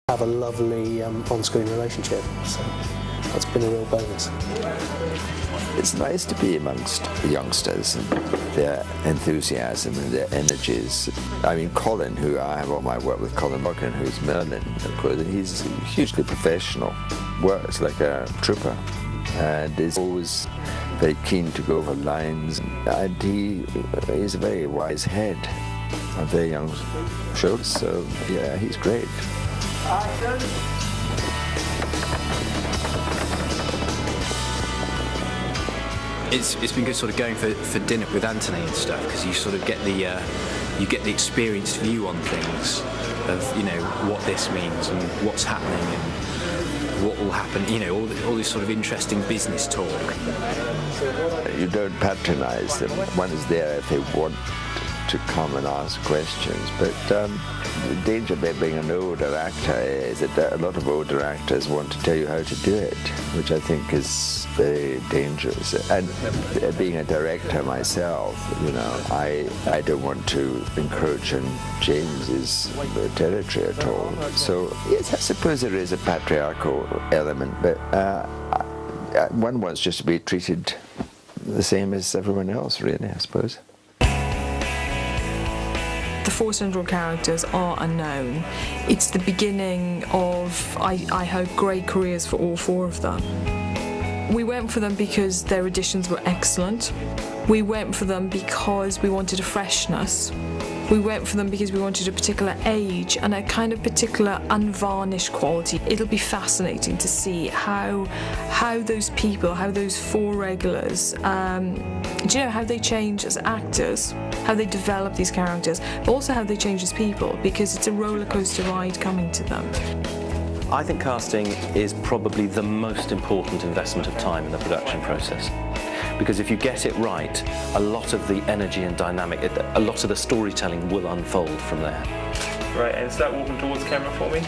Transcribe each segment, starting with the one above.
have a lovely on-screen relationship, so that's been a real bonus. It's nice to be amongst the youngsters and their enthusiasm and their energies. I mean, Colin, who I have all my work with, Colin Morgan, who's Merlin, of course, he's hugely professional, works like a trooper, and is always very keen to go over lines, and he's a very wise head on very young shoulders, so yeah, he's great. It's been good sort of going for dinner with Anthony and stuff, because you sort of get the experienced view on things of, you know, what this means and what's happening and what will happen, you know, all this sort of interesting business talk. You don't patronise them. One is there if they want to come and ask questions, but the danger about being an older actor is that a lot of older actors want to tell you how to do it, which I think is very dangerous. And being a director myself, you know, I don't want to encroach on James's territory at all. So yes, I suppose there is a patriarchal element, but one wants just to be treated the same as everyone else, really, I suppose. The four central characters are unknown. It's the beginning of, I hope, great careers for all four of them. We went for them because their auditions were excellent. We went for them because we wanted a freshness. We went for them because we wanted a particular age and a kind of particular unvarnished quality. It'll be fascinating to see how those people, how those four regulars, do you know how they change as actors, how they develop these characters, but also how they change as people, because it's a roller coaster ride coming to them. I think casting is probably the most important investment of time in the production process. Because if you get it right, a lot of the energy and dynamic, a lot of the storytelling will unfold from there. Right, and start walking towards camera for me.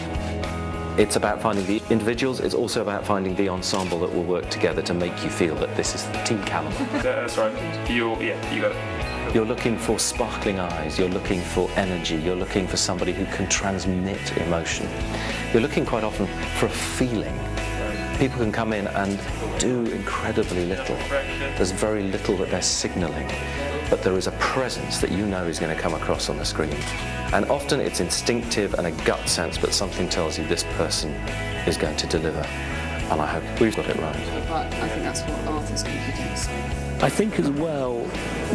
It's about finding the individuals, it's also about finding the ensemble that will work together to make you feel that this is Team Callum. That's right, you got it. You're looking for sparkling eyes, you're looking for energy, you're looking for somebody who can transmit emotion. You're looking quite often for a feeling. People can come in and do incredibly little. There's very little that they're signalling, but there is a presence that you know is going to come across on the screen. And often it's instinctive and a gut sense, but something tells you this person is going to deliver. And I hope we've got it right. But I think that's what Arthur's going to do. So. I think as well,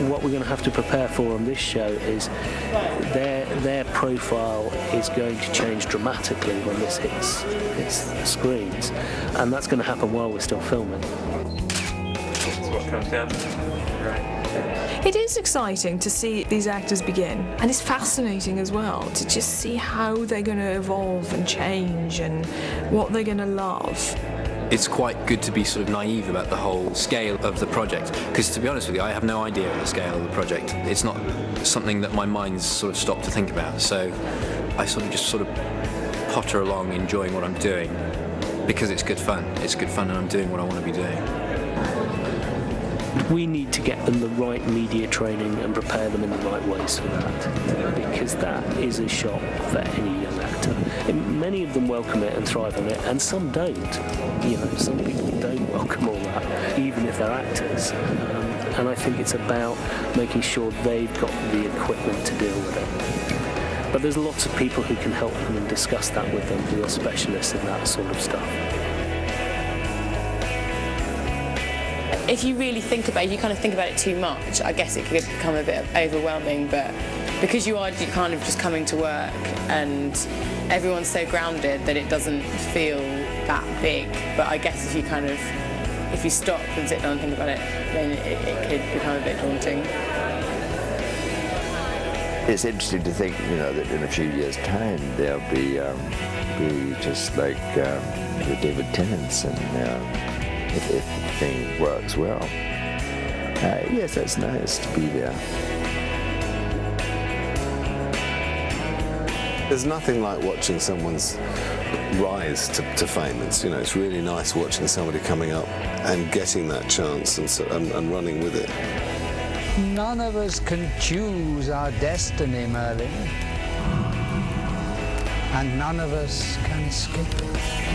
what we're going to have to prepare for on this show is their profile is going to change dramatically when this hits the screens, and that's going to happen while we're still filming. That's what comes down. Right. It is exciting to see these actors begin, and it's fascinating as well to just see how they're going to evolve and change and what they're going to love. It's quite good to be sort of naive about the whole scale of the project, because to be honest with you, I have no idea of the scale of the project. It's not something that my mind's sort of stopped to think about, so I just potter along enjoying what I'm doing because it's good fun. It's good fun and I'm doing what I want to be doing. We need to get them the right media training and prepare them in the right ways for that, because that is a shock for any young actor. And many of them welcome it and thrive on it, and some don't. You know, some people don't welcome all that, even if they're actors. And I think it's about making sure they've got the equipment to deal with it. But there's lots of people who can help them and discuss that with them, who are specialists in that sort of stuff. If you really think about it, if you kind of think about it too much, I guess it could become a bit overwhelming, but because you are kind of just coming to work and everyone's so grounded that it doesn't feel that big. But I guess if you stop and sit down and think about it, then it could become a bit daunting. It's interesting to think, you know, that in a few years' time there'll be just like the David Tennants, and if the thing works well. Yes, that's nice to be there. There's nothing like watching someone's rise to fame. It's really nice watching somebody coming up and getting that chance and running with it. None of us can choose our destiny, Merlin. and none of us can escape it.